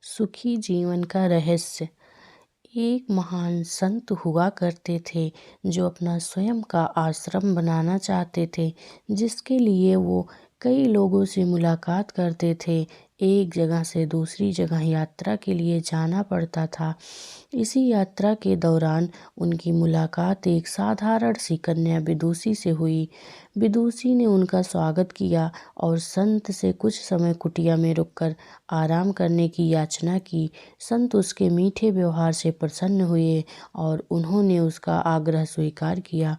सुखी जीवन का रहस्य। एक महान संत हुआ करते थे जो अपना स्वयं का आश्रम बनाना चाहते थे, जिसके लिए वो कई लोगों से मुलाकात करते थे। एक जगह से दूसरी जगह यात्रा के लिए जाना पड़ता था। इसी यात्रा के दौरान उनकी मुलाकात एक साधारण सी कन्या विदुषी से हुई। विदुषी ने उनका स्वागत किया और संत से कुछ समय कुटिया में रुककर आराम करने की याचना की। संत उसके मीठे व्यवहार से प्रसन्न हुए और उन्होंने उसका आग्रह स्वीकार किया।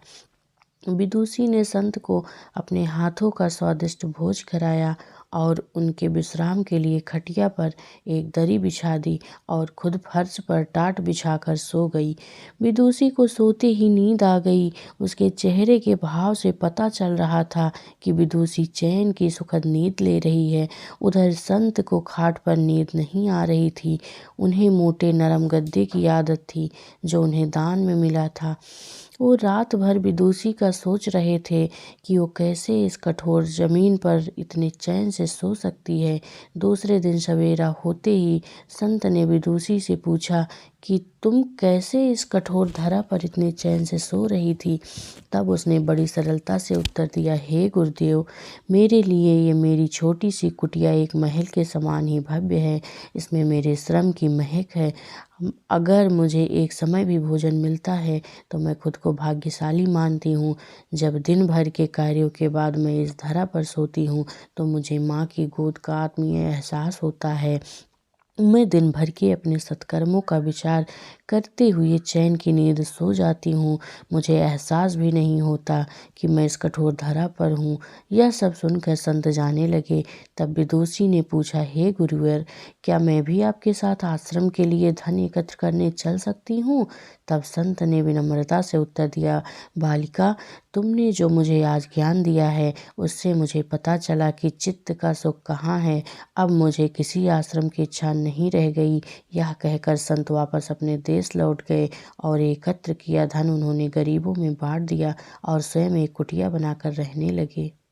विदुषी ने संत को अपने हाथों का स्वादिष्ट भोज कराया और उनके विश्राम के लिए खटिया पर एक दरी बिछा दी और खुद फर्श पर टाट बिछाकर सो गई। विदुषी को सोते ही नींद आ गई। उसके चेहरे के भाव से पता चल रहा था कि विदुषी चैन की सुखद नींद ले रही है। उधर संत को खाट पर नींद नहीं आ रही थी। उन्हें मोटे नरम गद्दे की आदत थी जो उन्हें दान में मिला था। वो रात भर विदुषी का सोच रहे थे कि वो कैसे इस कठोर जमीन पर इतने चैन से सो सकती है। दूसरे दिन सवेरा होते ही संत ने विदुषी से पूछा कि तुम कैसे इस कठोर धरा पर इतने चैन से सो रही थी। तब उसने बड़ी सरलता से उत्तर दिया, हे गुरुदेव, मेरे लिए ये मेरी छोटी सी कुटिया एक महल के समान ही भव्य है। इसमें मेरे श्रम की महक है। अगर मुझे एक समय भी भोजन मिलता है तो मैं खुद को भाग्यशाली मानती हूँ। जब दिन भर के कार्यों के बाद मैं इस धरा पर सोती हूँ तो मुझे माँ की गोद का आत्मीय एहसास होता है। मैं दिन भर के अपने सत्कर्मों का विचार करते हुए चैन की नींद सो जाती हूँ। मुझे एहसास भी नहीं होता कि मैं इस कठोर धरा पर हूँ। यह सब सुनकर संत जाने लगे। तब विदुषी ने पूछा, हे गुरुवर, क्या मैं भी आपके साथ आश्रम के लिए धन एकत्र करने चल सकती हूँ। तब संत ने विनम्रता से उत्तर दिया, बालिका, तुमने जो मुझे आज ज्ञान दिया है उससे मुझे पता चला कि चित्त का सुख कहाँ है। अब मुझे किसी आश्रम की इच्छा नहीं रह गई। यह कहकर संत वापस अपने देश लौट गए और एकत्र किया धन उन्होंने गरीबों में बांट दिया और स्वयं एक कुटिया बनाकर रहने लगे।